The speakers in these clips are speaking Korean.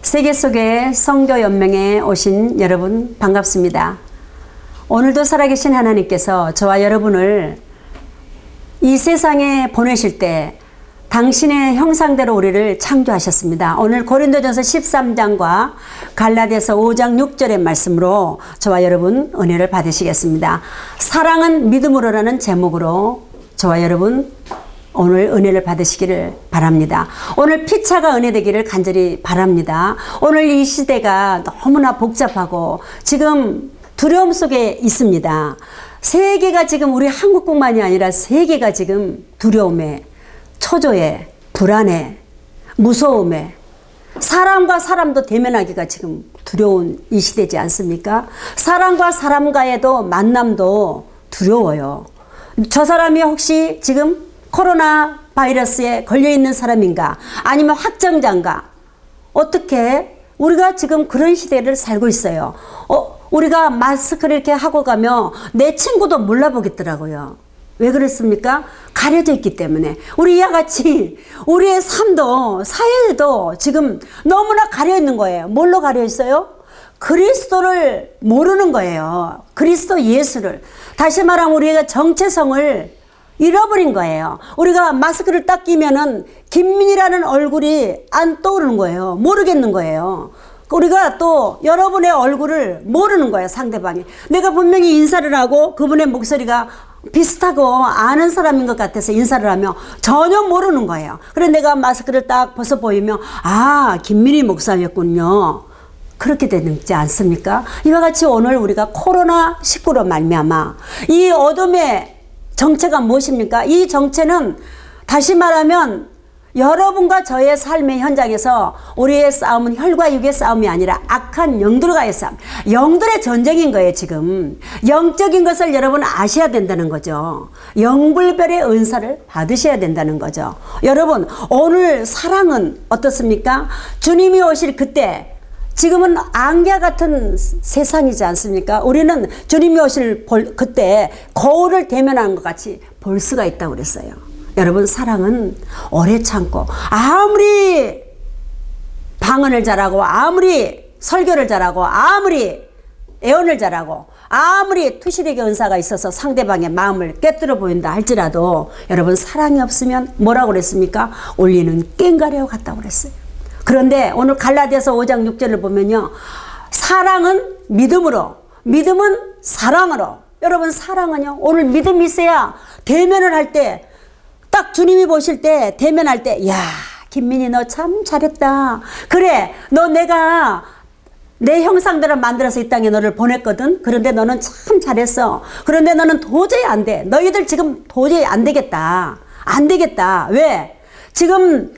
세계 속의 성교연맹에 오신 여러분 반갑습니다. 오늘도 살아계신 하나님께서 저와 여러분을 이 세상에 보내실 때 당신의 형상대로 우리를 창조하셨습니다. 오늘 고린도전서 13장과 갈라디아서 5장 6절의 말씀으로 저와 여러분 은혜를 받으시겠습니다. 사랑은 믿음으로라는 제목으로 저와 여러분 오늘 은혜를 받으시기를 바랍니다. 오늘 피차가 은혜 되기를 간절히 바랍니다. 오늘 이 시대가 너무나 복잡하고 지금 두려움 속에 있습니다. 세계가 지금 우리 한국뿐만이 아니라 세계가 지금 두려움에, 초조에, 불안에, 무서움에, 사람과 사람도 대면하기가 지금 두려운 이 시대지 않습니까? 사람과 사람과의도 만남도 두려워요. 저 사람이 혹시 지금 코로나 바이러스에 걸려있는 사람인가? 아니면 확정자인가? 어떻게? 우리가 지금 그런 시대를 살고 있어요. 우리가 마스크를 이렇게 하고 가면 내 친구도 몰라보겠더라고요. 왜 그랬습니까? 가려져 있기 때문에. 우리 이와 같이 우리의 삶도 사회도 지금 너무나 가려 있는 거예요. 뭘로 가려 있어요? 그리스도를 모르는 거예요. 그리스도 예수를. 다시 말하면 우리가 정체성을 잃어버린 거예요. 우리가 마스크를 딱 끼면은 김민희라는 얼굴이 안 떠오르는 거예요. 모르겠는 거예요. 우리가 또 여러분의 얼굴을 모르는 거예요. 상대방이. 내가 분명히 인사를 하고 그분의 목소리가 비슷하고 아는 사람인 것 같아서 인사를 하면 전혀 모르는 거예요. 그래 내가 마스크를 딱 벗어 보이면 아, 김민희 목사였군요. 그렇게 되지 않습니까? 이와 같이 오늘 우리가 코로나19로 말미암아 이 어둠의 정체가 무엇입니까? 이 정체는 다시 말하면 여러분과 저의 삶의 현장에서 우리의 싸움은 혈과 육의 싸움이 아니라 악한 영들과의 싸움, 영들의 전쟁인 거예요. 지금 영적인 것을 여러분 아셔야 된다는 거죠. 영불별의 은사를 받으셔야 된다는 거죠. 여러분 오늘 사랑은 어떻습니까? 주님이 오실 그때 지금은 안개 같은 세상이지 않습니까? 우리는 주님이 오실 그때 거울을 대면하는 것 같이 볼 수가 있다고 그랬어요. 여러분 사랑은 오래 참고 아무리 방언을 잘하고 아무리 설교를 잘하고 아무리 애언을 잘하고 아무리 투시력의 은사가 있어서 상대방의 마음을 깨뜨려 보인다 할지라도 여러분 사랑이 없으면 뭐라고 그랬습니까? 올리는 깽가리와 같다고 그랬어요. 그런데 오늘 갈라디아서 5장 6절을 보면요. 사랑은 믿음으로, 믿음은 사랑으로. 여러분 사랑은요. 오늘 믿음이 있어야 대면을 할 때 딱 주님이 보실 때 대면할 때 야 김민희 너 참 잘했다. 그래 너 내가 내 형상대로 만들어서 이 땅에 너를 보냈거든. 그런데 너는 참 잘했어. 그런데 너는 도저히 안 돼. 너희들 지금 도저히 안 되겠다. 안 되겠다. 왜? 지금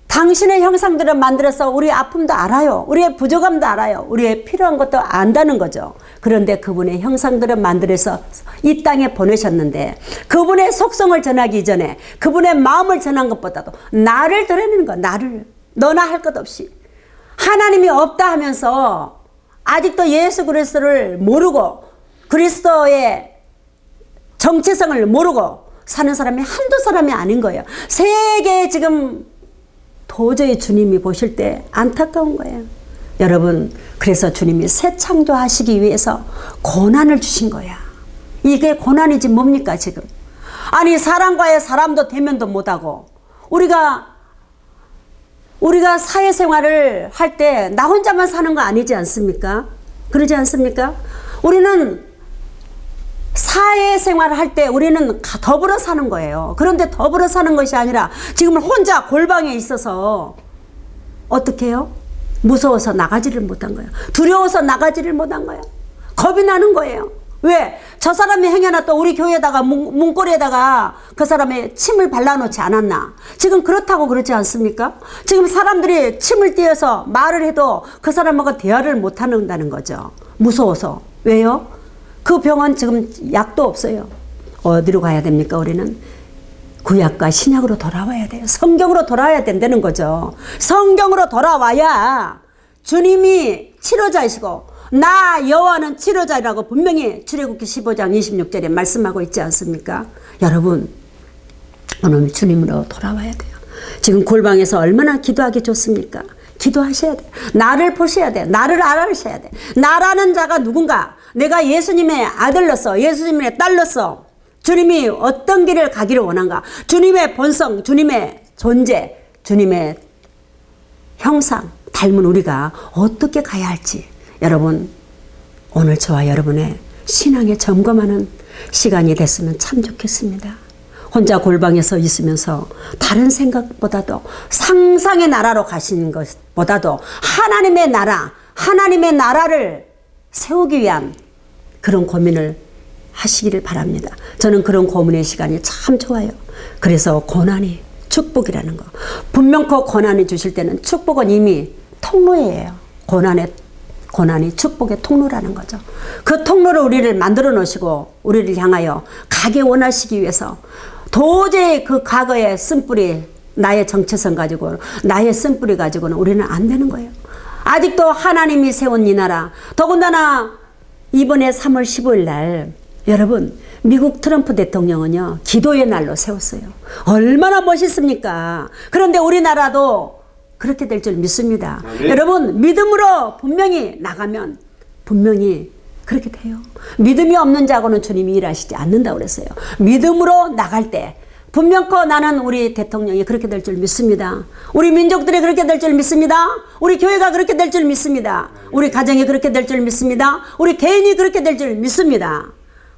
당신의 형상대로 만들어서 우리의 아픔도 알아요. 우리의 부족함도 알아요. 우리의 필요한 것도 안다는 거죠. 그런데 그분의 형상대로 만들어서 이 땅에 보내셨는데 그분의 속성을 전하기 이전에 그분의 마음을 전한 것보다도 나를 드러내는 거야. 나를. 너나 할 것 없이. 하나님이 없다 하면서 아직도 예수 그리스도를 모르고 그리스도의 정체성을 모르고 사는 사람이 한두 사람이 아닌 거예요. 세계에 지금 도저히 주님이 보실 때 안타까운 거예요. 여러분 그래서 주님이 새 창조하시기 위해서 고난을 주신 거야. 이게 고난이지 뭡니까 지금. 아니 사람과의 사람도 대면도 못하고 우리가 사회생활을 할 때 나 혼자만 사는 거 아니지 않습니까? 그러지 않습니까? 우리는 사회생활을 할 때 우리는 더불어 사는 거예요. 그런데 더불어 사는 것이 아니라 지금 혼자 골방에 있어서 어떻게 해요? 무서워서 나가지를 못한 거예요. 두려워서 나가지를 못한 거예요. 겁이 나는 거예요. 왜? 저 사람이 행여나 우리 교회에다가 문고리에다가 그 사람의 침을 발라놓지 않았나? 지금 그렇다고 그러지 않습니까? 지금 사람들이 침을 띄어서 말을 해도 그 사람하고 대화를 못한다는 거죠. 무서워서. 왜요? 그 병은 지금 약도 없어요. 어디로 가야 됩니까? 우리는 구약과 신약으로 돌아와야 돼요. 성경으로 돌아와야 된다는 거죠. 성경으로 돌아와야 주님이 치료자이시고 나 여호와는 치료자라고 분명히 출애굽기 15장 26절에 말씀하고 있지 않습니까? 여러분 오늘 주님으로 돌아와야 돼요. 지금 골방에서 얼마나 기도하기 좋습니까? 기도하셔야 돼. 나를 보셔야 돼. 나를 알아주셔야 돼. 나라는 자가 누군가? 내가 예수님의 아들로서, 예수님의 딸로서 주님이 어떤 길을 가기를 원한가? 주님의 본성, 주님의 존재, 주님의 형상 닮은 우리가 어떻게 가야 할지 여러분 오늘 저와 여러분의 신앙에 점검하는 시간이 됐으면 참 좋겠습니다. 혼자 골방에서 있으면서 다른 생각보다도 상상의 나라로 가시는 것보다도 하나님의 나라, 하나님의 나라를 세우기 위한 그런 고민을 하시기를 바랍니다. 저는 그런 고민의 시간이 참 좋아요. 그래서 고난이 축복이라는 거. 분명코 고난이 주실 때는 축복은 이미 통로예요. 고난이 축복의 통로라는 거죠. 그 통로를 우리를 만들어 놓으시고 우리를 향하여 가게 원하시기 위해서 도저히 그 과거의 쓴뿌리, 나의 정체성 가지고, 나의 쓴뿌리 가지고는 우리는 안 되는 거예요. 아직도 하나님이 세운 이 나라, 더군다나 이번에 3월 15일 날 여러분 미국 트럼프 대통령은요 기도의 날로 세웠어요. 얼마나 멋있습니까? 그런데 우리나라도 그렇게 될 줄 믿습니다. 네. 여러분 믿음으로 분명히 나가면 분명히 그렇게 돼요. 믿음이 없는 자고는 주님이 일하시지 않는다고 그랬어요. 믿음으로 나갈 때 분명코 나는 우리 대통령이 그렇게 될 줄 믿습니다. 우리 민족들이 그렇게 될 줄 믿습니다. 우리 교회가 그렇게 될 줄 믿습니다. 우리 가정이 그렇게 될 줄 믿습니다. 우리 개인이 그렇게 될 줄 믿습니다.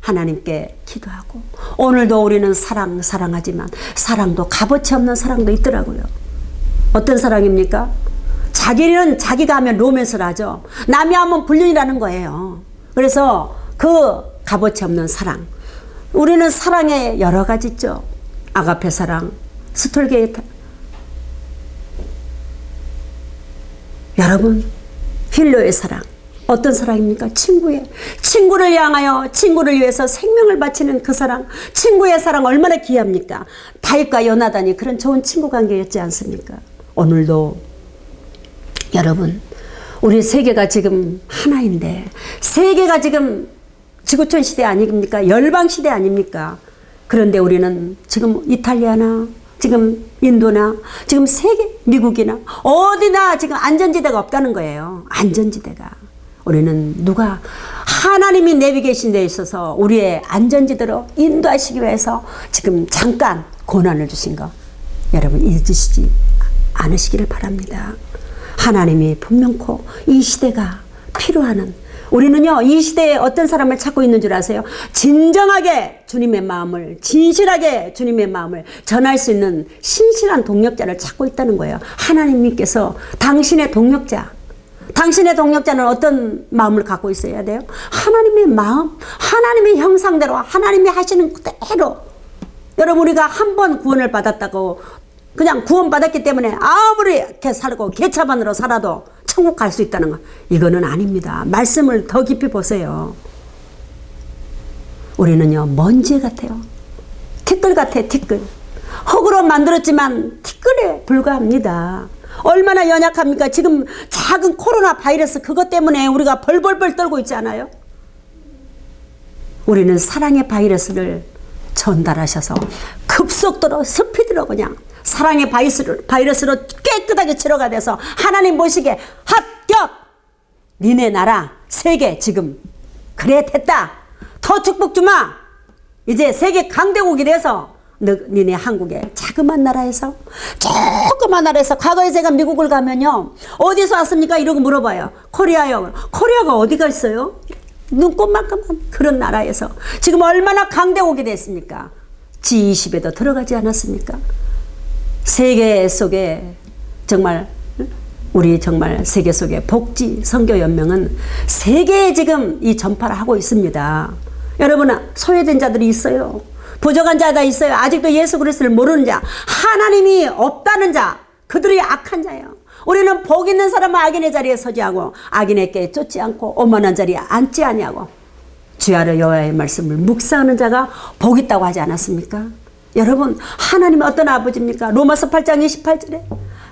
하나님께 기도하고 오늘도 우리는 사랑하지만 사랑도 값어치 없는 사랑도 있더라고요. 어떤 사랑입니까? 자기는 자기가 하면 로맨스를 하죠. 남이 하면 불륜이라는 거예요. 그래서 그 값어치 없는 사랑. 우리는 사랑에 여러 가지 있죠. 아가페 사랑, 스톨게이트. 여러분, 필로의 사랑. 어떤 사랑입니까? 친구를 향하여 친구를 위해서 생명을 바치는 그 사랑. 친구의 사랑 얼마나 귀합니까? 다윗과 요나단이 그런 좋은 친구 관계였지 않습니까? 오늘도 여러분 우리 세계가 지금 하나인데 세계가 지금 지구촌 시대 아닙니까? 열방 시대 아닙니까? 그런데 우리는 지금 이탈리아나 지금 인도나 지금 세계 미국이나 어디나 지금 안전지대가 없다는 거예요. 안전지대가. 우리는 누가 하나님이 내비 계신 데 있어서 우리의 안전지대로 인도하시기 위해서 지금 잠깐 고난을 주신 거 여러분 잊으시지 않으시기를 바랍니다. 하나님이 분명코 이 시대가 필요하는 우리는요 이 시대에 어떤 사람을 찾고 있는 줄 아세요? 진정하게 주님의 마음을 진실하게 주님의 마음을 전할 수 있는 신실한 동력자를 찾고 있다는 거예요. 하나님께서 당신의 동력자는 어떤 마음을 갖고 있어야 돼요? 하나님의 마음, 하나님의 형상대로 하나님이 하시는 그대로. 여러분 우리가 한 번 구원을 받았다고 그냥 구원받았기 때문에 아무리 이렇게 살고 개차반으로 살아도 천국 갈 수 있다는 거 이거는 아닙니다. 말씀을 더 깊이 보세요. 우리는요 먼지 같아요. 티끌 같아요. 티끌. 흙으로 만들었지만 티끌에 불과합니다. 얼마나 연약합니까? 지금 작은 코로나 바이러스 그것 때문에 우리가 벌벌벌 떨고 있지 않아요? 우리는 사랑의 바이러스를 전달하셔서 급속도로 스피드로 그냥 사랑의 바이러스로 깨끗하게 치료가 돼서 하나님 보시기에 합격! 니네 나라 세계 지금 그래 됐다. 더 축복 주마. 이제 세계 강대국이 돼서 니네 한국의 자그마한 나라에서 조그만 나라에서 과거에 제가 미국을 가면요 어디서 왔습니까? 이러고 물어봐요. 코리아요. 코리아가 어디가 있어요? 눈꽃만큼만 그런 나라에서 지금 얼마나 강대국이 됐습니까? G20에도 들어가지 않았습니까? 세계 속에 정말 우리 정말 세계 속에 복지 선교연맹은 세계에 지금 이 전파를 하고 있습니다. 여러분 소외된 자들이 있어요. 부족한 자가 있어요. 아직도 예수 그리스도를 모르는 자, 하나님이 없다는 자, 그들이 악한 자예요. 우리는 복 있는 사람은 악인의 자리에 서지 하고 악인에게 쫓지 않고 오만한 자리에 앉지 아니하고 주야로 여호와의 말씀을 묵상하는 자가 복 있다고 하지 않았습니까? 여러분 하나님이 어떤 아버지입니까? 로마서 8장 28절에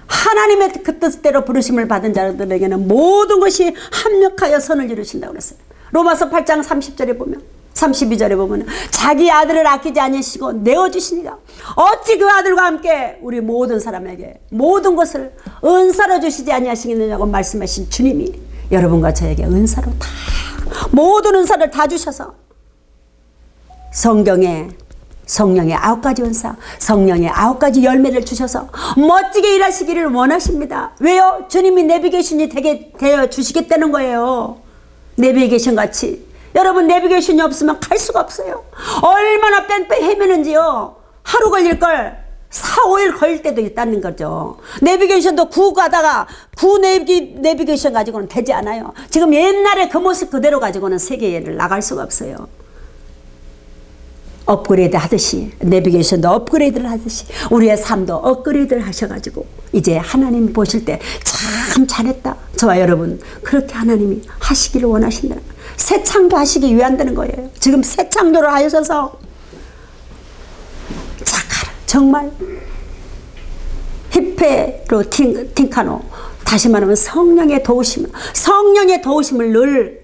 하나님의 그 뜻대로 부르심을 받은 자들에게는 모든 것이 합력하여 선을 이루신다고 그랬어요. 로마서 8장 30절에 보면 32절에 보면 자기 아들을 아끼지 않으시고 내어주시니가 어찌 그 아들과 함께 우리 모든 사람에게 모든 것을 은사로 주시지 아니하시겠느냐고 말씀하신 주님이 여러분과 저에게 은사로 다 모든 은사를 다 주셔서 성경에 성령의 9가지 은사, 성령의 9가지 열매를 주셔서 멋지게 일하시기를 원하십니다. 왜요? 주님이 내비게이션이 되어 주시겠다는 거예요. 내비게이션 같이. 여러분 내비게이션이 없으면 갈 수가 없어요. 얼마나 뺑뺑 헤매는지요. 하루 걸릴 걸 4, 5일 걸릴 때도 있다는 거죠. 내비게이션도 구 가다가 구 내비게이션 가지고는 되지 않아요. 지금 옛날에 그 모습 그대로 가지고는 세계를 나갈 수가 없어요. 업그레이드 하듯이 내비게이션도 업그레이드를 하듯이 우리의 삶도 업그레이드를 하셔가지고 이제 하나님 보실 때 참 잘했다. 저와 여러분 그렇게 하나님이 하시기를 원하신다. 새 창조하시기 위한다는 거예요. 지금 새 창조를 하셔서 착하라. 정말 히페로 팅카노 다시 말하면 성령의 도우심을 늘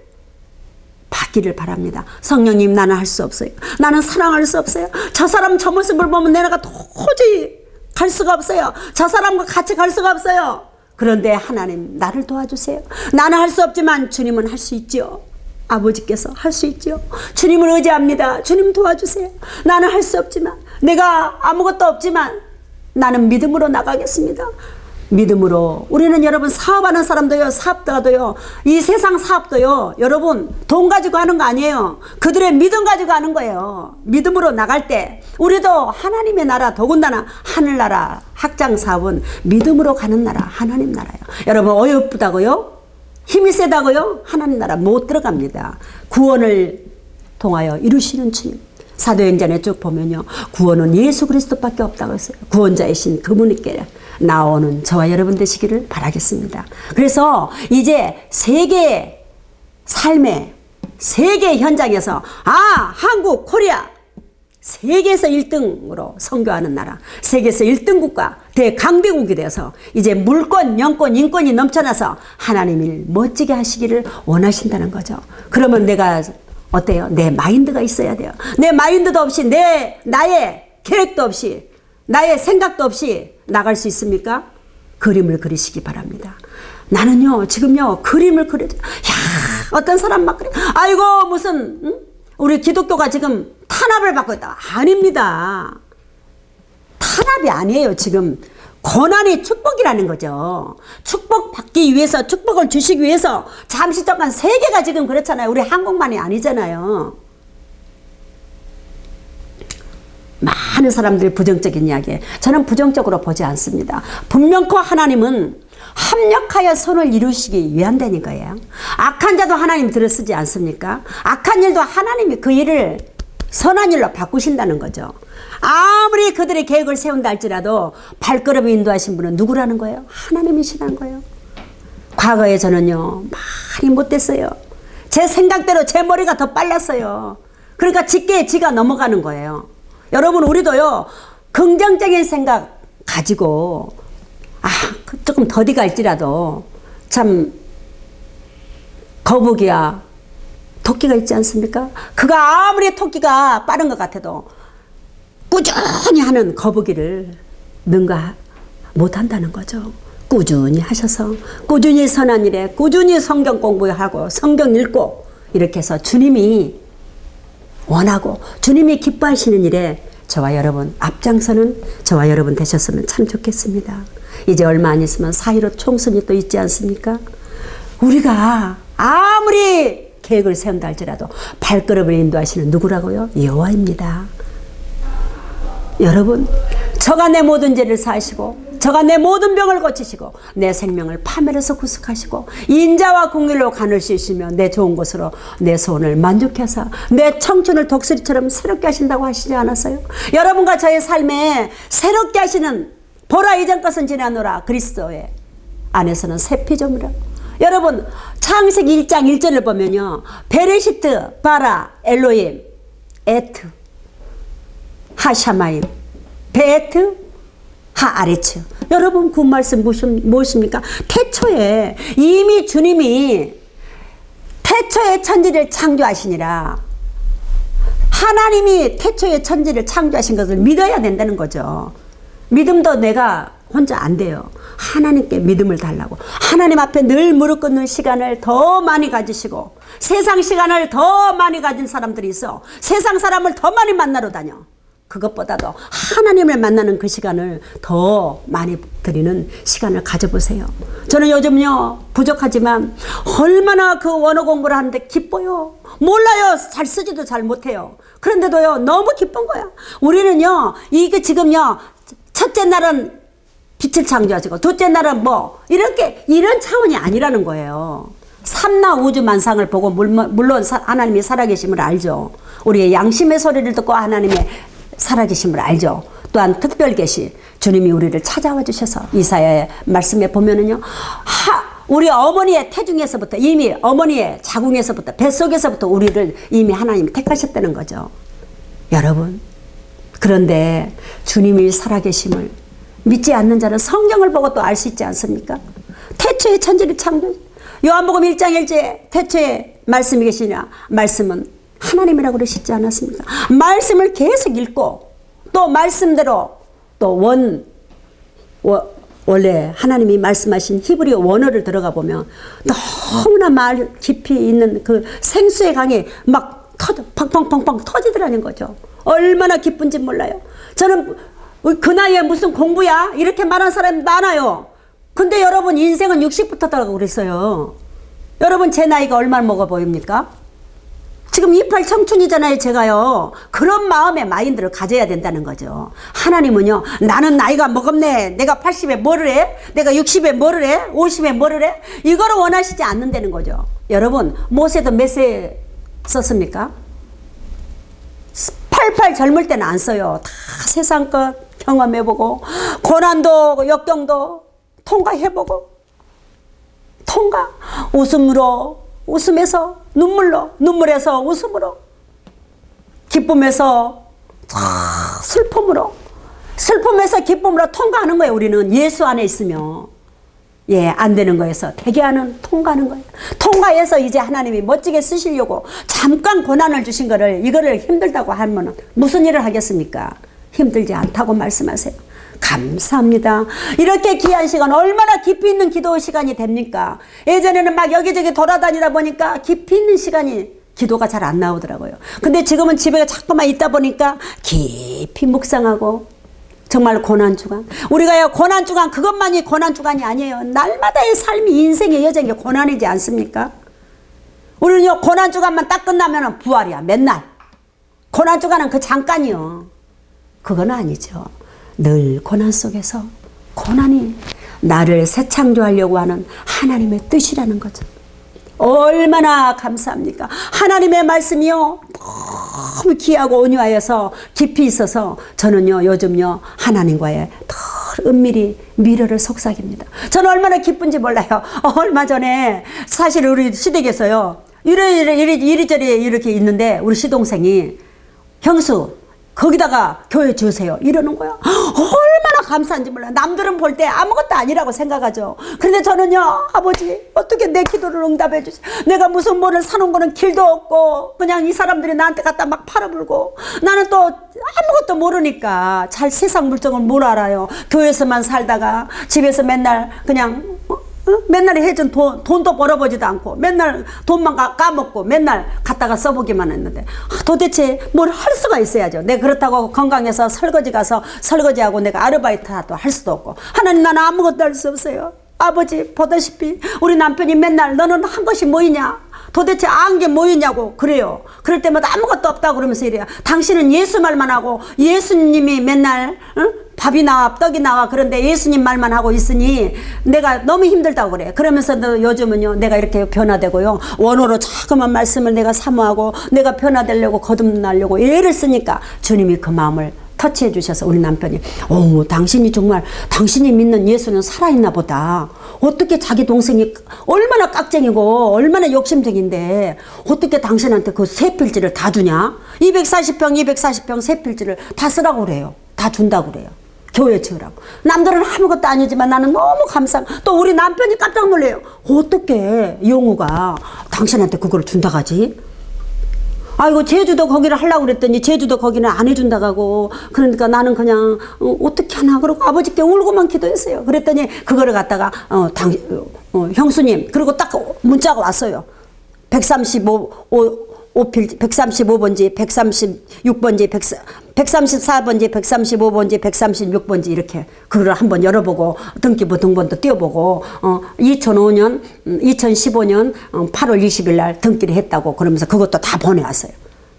받기를 바랍니다. 성령님 나는 할 수 없어요. 나는 사랑할 수 없어요. 저 사람 저 모습을 보면 내가 도저히 갈 수가 없어요. 저 사람과 같이 갈 수가 없어요. 그런데 하나님 나를 도와주세요. 나는 할 수 없지만 주님은 할 수 있죠. 아버지께서 할 수 있죠. 주님을 의지합니다. 주님 도와주세요. 나는 할 수 없지만 내가 아무것도 없지만 나는 믿음으로 나가겠습니다. 믿음으로 우리는 여러분 사업하는 사람도요 사업가도요 이 세상 사업도요 여러분 돈 가지고 하는 거 아니에요. 그들의 믿음 가지고 하는 거예요. 믿음으로 나갈 때 우리도 하나님의 나라 더군다나 하늘나라 학장 사업은 믿음으로 가는 나라 하나님 나라예요. 여러분 어여쁘다고요? 힘이 세다고요? 하나님 나라 못 들어갑니다. 구원을 통하여 이루시는 주님. 사도행전에 쭉 보면요 구원은 예수 그리스도밖에 없다고 했어요. 구원자이신 그분께 나오는 저와 여러분 되시기를 바라겠습니다. 그래서 이제 세계 삶의 세계 현장에서 한국 코리아 세계에서 1등으로 선교하는 나라 세계에서 1등 국가 대강대국이 되어서 이제 물권 영권 인권이 넘쳐나서 하나님 일 멋지게 하시기를 원하신다는 거죠. 그러면 내가 어때요? 내 마인드가 있어야 돼요. 내 마인드도 없이 나의 계획도 없이 나의 생각도 없이 나갈 수 있습니까? 그림을 그리시기 바랍니다. 나는요 지금요 그림을 그려요. 어떤 사람 막 그래. 아이고 무슨 우리 기독교가 지금 탄압을 받고 있다. 아닙니다. 탄압이 아니에요. 지금 고난이 축복이라는 거죠. 축복받기 위해서 축복을 주시기 위해서 잠시 잠깐 세계가 지금 그렇잖아요. 우리 한국만이 아니잖아요. 많은 사람들이 부정적인 이야기에 저는 부정적으로 보지 않습니다. 분명코 하나님은 합력하여 선을 이루시기 위한다는 거예요. 악한 자도 하나님 들어쓰지 않습니까? 악한 일도 하나님이 그 일을 선한 일로 바꾸신다는 거죠. 아무리 그들의 계획을 세운다 할지라도 발걸음을 인도하신 분은 누구라는 거예요? 하나님이시라는 거예요. 과거에 저는요 많이 못됐어요. 제 생각대로 제 머리가 더 빨랐어요. 그러니까 짙게 지가 넘어가는 거예요. 여러분 우리도요 긍정적인 생각 가지고 조금 더디 갈지라도 참 거북이야 토끼가 있지 않습니까? 그가 아무리 토끼가 빠른 것 같아도 꾸준히 하는 거북이를 능가 못한다는 거죠. 꾸준히 하셔서 꾸준히 선한 일에 꾸준히 성경 공부하고 성경 읽고 이렇게 해서 주님이 원하고 주님이 기뻐하시는 일에 저와 여러분 앞장서는 저와 여러분 되셨으면 참 좋겠습니다. 이제 얼마 안 있으면 4.15 총선이 또 있지 않습니까? 우리가 아무리 계획을 세운다 할지라도 발걸음을 인도하시는 누구라고요? 여호와입니다. 여러분 저가 내 모든 죄를 사하시고 저가 내 모든 병을 고치시고 내 생명을 파멸해서 구속하시고 인자와 공의로 간을 씻으시며 내 좋은 것으로 내 소원을 만족해서 내 청춘을 독수리처럼 새롭게 하신다고 하시지 않았어요? 여러분과 저의 삶에 새롭게 하시는 보라 이전 것은 지나노라 그리스도의 안에서는 새 피조물이라. 여러분 창세기 1장 1절을 보면요 베레시트 바라 엘로임 에트 하샤마임 베트 하아레츠. 여러분 그 말씀 무엇입니까? 태초에 이미 주님이 태초에 천지를 창조하시니라 하나님이 태초에 천지를 창조하신 것을 믿어야 된다는 거죠. 믿음도 내가 혼자 안 돼요. 하나님께 믿음을 달라고. 하나님 앞에 늘 무릎 꿇는 시간을 더 많이 가지시고 세상 시간을 더 많이 가진 사람들이 있어. 세상 사람을 더 많이 만나러 다녀. 그것보다도 하나님을 만나는 그 시간을 더 많이 드리는 시간을 가져보세요. 저는 요즘요 부족하지만 얼마나 그 원어 공부를 하는데 기뻐요. 몰라요. 잘 쓰지도 잘 못해요. 그런데도요 너무 기쁜 거야. 우리는요 이게 지금요 첫째 날은 빛을 창조하시고 둘째 날은 뭐 이렇게 이런 차원이 아니라는 거예요. 삼라 우주 만상을 보고 물론 하나님이 살아계심을 알죠. 우리의 양심의 소리를 듣고 하나님의 살아계심을 알죠. 또한 특별 계시 주님이 우리를 찾아와 주셔서 이사야의 말씀에 보면은요 우리 어머니의 태중에서부터 이미 어머니의 자궁에서부터 뱃속에서부터 우리를 이미 하나님이 택하셨다는 거죠. 여러분 그런데 주님이 살아계심을 믿지 않는 자는 성경을 보고 또 알 수 있지 않습니까? 태초에 천지를 창조 요한복음 1장 1절에 태초에 말씀이 계시냐 말씀은 하나님이라고 그러시지 않았습니까? 말씀을 계속 읽고 또 말씀대로 또 원래 하나님이 말씀하신 히브리어 원어를 들어가 보면 너무나 말 깊이 있는 그 생수의 강이 막 팡팡팡팡 터지더라는 거죠. 얼마나 기쁜지 몰라요. 저는 그 나이에 무슨 공부야? 이렇게 말하는 사람이 많아요. 근데 여러분 인생은 60부터라고 그랬어요. 여러분 제 나이가 얼마나 먹어 보입니까? 지금 28 청춘이잖아요 제가요. 그런 마음의 마인드를 가져야 된다는 거죠. 하나님은요 나는 나이가 먹었네. 내가 80에 뭐를 해? 내가 60에 뭐를 해? 50에 뭐를 해? 이거를 원하시지 않는다는 거죠. 여러분 모세도 몇 세 썼습니까? 88 젊을 때는 안 써요. 다 세상 것 경험해보고 고난도 역경도 통과해보고 웃음으로 웃음에서 눈물로 눈물에서 웃음으로 기쁨에서 슬픔에서 기쁨으로 통과하는 거예요. 우리는 예수 안에 있으면 안 되는 거에서 대개하는 통과하는 거예요. 통과해서 이제 하나님이 멋지게 쓰시려고 잠깐 고난을 주신 거를 이거를 힘들다고 하면 무슨 일을 하겠습니까? 힘들지 않다고 말씀하세요. 감사합니다. 이렇게 귀한 시간 얼마나 깊이 있는 기도 시간이 됩니까? 예전에는 막 여기저기 돌아다니다 보니까 깊이 있는 시간이 기도가 잘 안 나오더라고요. 근데 지금은 집에 자꾸만 있다 보니까 깊이 묵상하고 정말 고난주간 우리가 고난주간 그것만이 고난주간이 아니에요. 날마다의 삶이 인생의 여정이 고난이지 않습니까? 우리는요 고난주간만 딱 끝나면 부활이야. 맨날 고난주간은 그 잠깐이요. 그건 아니죠. 늘 고난 속에서 고난이 나를 새 창조하려고 하는 하나님의 뜻이라는 거죠. 얼마나 감사합니까? 하나님의 말씀이요 너무 귀하고 온유하여서 깊이 있어서 저는요 요즘요 하나님과의 더 은밀히 미래를 속삭입니다. 저는 얼마나 기쁜지 몰라요. 얼마 전에 사실 우리 시댁에서요 이리저리 이렇게 있는데 우리 시동생이 형수 거기다가 교회 주세요 이러는 거예요. 얼마나 감사한지 몰라요. 남들은 볼 때 아무것도 아니라고 생각하죠. 그런데 저는요 아버지 어떻게 내 기도를 응답해 주세요. 내가 무슨 뭐를 사는 거는 길도 없고 그냥 이 사람들이 나한테 갖다 막 팔아불고 나는 또 아무것도 모르니까 잘 세상 물정을 뭘 알아요. 교회에서만 살다가 집에서 맨날 그냥 맨날 해준 돈도 벌어보지도 않고 맨날 돈만 까먹고 맨날 갖다가 써보기만 했는데 도대체 뭘 할 수가 있어야죠. 내가 그렇다고 건강해서 설거지 가서 설거지하고 내가 아르바이트도 할 수도 없고 하나님 나는 아무것도 할 수 없어요. 아버지 보다시피 우리 남편이 맨날 너는 한 것이 뭐이냐 도대체 안 게 뭐이냐고 그래요. 그럴 때마다 아무것도 없다고 그러면서 이래요. 당신은 예수 말만 하고 예수님이 맨날 밥이 나와 떡이 나와 그런데 예수님 말만 하고 있으니 내가 너무 힘들다고 그래. 그러면서도 요즘은요 내가 이렇게 변화되고요 원어로 자꾸만 말씀을 내가 사모하고 내가 변화되려고 거듭나려고 애를 쓰니까 주님이 그 마음을 터치해 주셔서 우리 남편이 당신이 정말 당신이 믿는 예수는 살아있나 보다. 어떻게 자기 동생이 얼마나 깍쟁이고 얼마나 욕심쟁인데 어떻게 당신한테 그 새 필지를 다 주냐. 240평 새 필지를 다 쓰라고 그래요. 다 준다고 그래요. 교회 지으라고. 남들은 아무것도 아니지만 나는 너무 또 우리 남편이 깜짝 놀래요. 어떻게 영우가 당신한테 그걸 준다가지? 아이고 제주도 거기를 하려고 그랬더니 제주도 거기는 안 해준다고 하고, 그러니까 나는 그냥 어떻게 하나 그러고 아버지께 울고만 기도했어요. 그랬더니 그거를 갖다가 형수님, 그리고 딱 문자가 왔어요. 135번지, 136번지, 134번지, 135번지, 136번지 이렇게 그걸 한번 열어보고 등본도 띄워보고 2015년 8월 20일 날 등기를 했다고 그러면서 그것도 다 보내왔어요.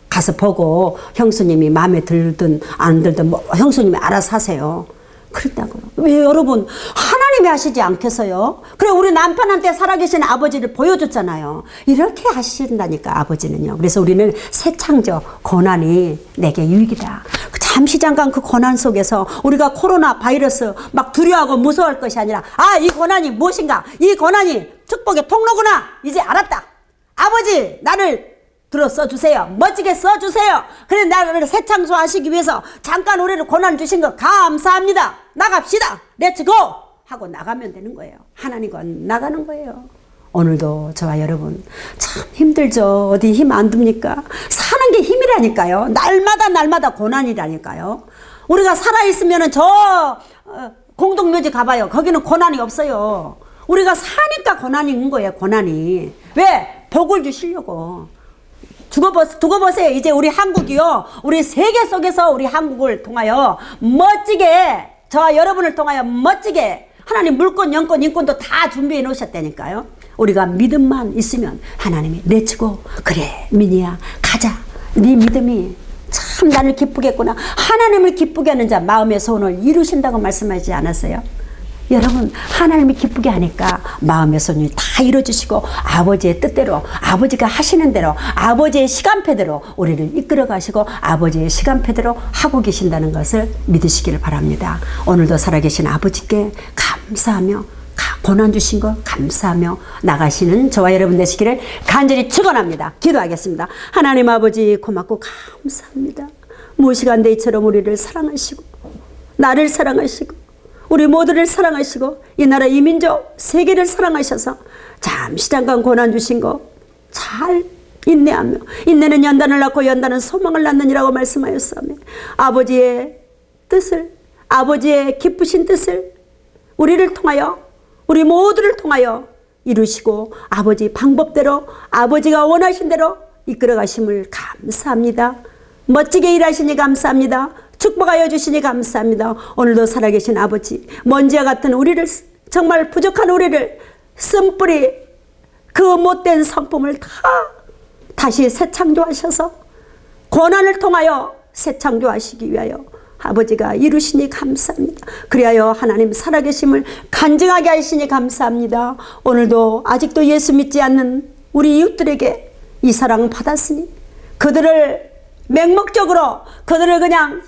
가서 보고 형수님이 마음에 들든 안 들든 뭐 형수님이 알아서 하세요. 그랬다고요. 왜 여러분 하나님이 하시지 않겠어요? 그래 우리 남편한테 살아계신 아버지를 보여줬잖아요. 이렇게 하신다니까 아버지는요. 그래서 우리는 새 창조, 고난이 내게 유익이다. 잠시 잠깐 그 고난 속에서 우리가 코로나 바이러스 막 두려워하고 무서워할 것이 아니라, 아, 이 고난이 무엇인가? 이 고난이 축복의 통로구나. 이제 알았다. 아버지 나를 들어 써주세요. 멋지게 써주세요. 그래 나를 새 창조하시기 위해서 잠깐 우리를 고난 주신 거 감사합니다. 나갑시다. 렛츠고 하고 나가면 되는 거예요. 하나님과 나가는 거예요. 오늘도 저와 여러분 참 힘들죠. 어디 힘 안 듭니까? 사는 게 힘이라니까요. 날마다 고난이라니까요. 우리가 살아있으면 저 공동묘지 가봐요. 거기는 고난이 없어요. 우리가 사니까 고난이 있는 거예요. 고난이. 왜? 복을 주시려고. 두고 보세요. 이제 우리 한국이요. 우리 세계 속에서 우리 한국을 통하여 멋지게, 저와 여러분을 통하여 멋지게 하나님 물권, 영권, 인권도 다 준비해 놓으셨다니까요. 우리가 믿음만 있으면 하나님이 내치고, 그래 민희야 가자. 네 믿음이 참 나를 기쁘게 했구나. 하나님을 기쁘게 하는 자 마음의 소원을 이루신다고 말씀하지 않았어요? 여러분 하나님이 기쁘게 하니까 마음의 소원이 다 이루어주시고 아버지의 뜻대로, 아버지가 하시는 대로, 아버지의 시간표대로 우리를 이끌어 가시고 아버지의 시간표대로 하고 계신다는 것을 믿으시기를 바랍니다. 오늘도 살아계신 아버지께 감사하며 고난 주신 거 감사하며 나가시는 저와 여러분 되시기를 간절히 축원합니다. 기도하겠습니다. 하나님 아버지 고맙고 감사합니다. 무시간대 이처럼 우리를 사랑하시고 나를 사랑하시고 우리 모두를 사랑하시고 이 나라 이 민족 세계를 사랑하셔서 잠시 잠깐 고난 주신 거 잘 인내하며, 인내는 연단을 낳고 연단은 소망을 낳느니라고 말씀하였사오며 아버지의 뜻을, 아버지의 기쁘신 뜻을 우리를 통하여, 우리 모두를 통하여 이루시고 아버지 방법대로, 아버지가 원하신 대로 이끌어 가심을 감사합니다. 멋지게 일하시니 감사합니다. 축복하여 주시니 감사합니다. 오늘도 살아계신 아버지, 먼지와 같은 우리를, 정말 부족한 우리를 쓴뿌리 그 못된 성품을 다시 새 창조하셔서 고난을 통하여 새 창조하시기 위하여 아버지가 이루시니 감사합니다. 그리하여 하나님 살아계심을 간증하게 하시니 감사합니다. 오늘도 아직도 예수 믿지 않는 우리 이웃들에게 이 사랑 받았으니 그들을 맹목적으로, 그들을 그냥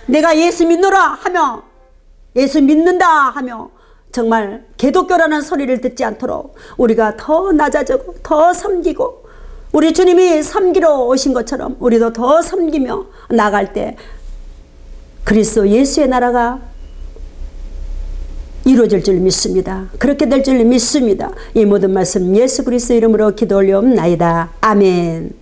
내가 예수 믿노라 하며, 예수 믿는다 하며 정말 기독교라는 소리를 듣지 않도록 우리가 더 낮아지고 더 섬기고, 우리 주님이 섬기러 오신 것처럼 우리도 더 섬기며 나갈 때 그리스도 예수의 나라가 이루어질 줄 믿습니다. 그렇게 될 줄 믿습니다. 이 모든 말씀 예수 그리스도 이름으로 기도 올려옵나이다. 아멘.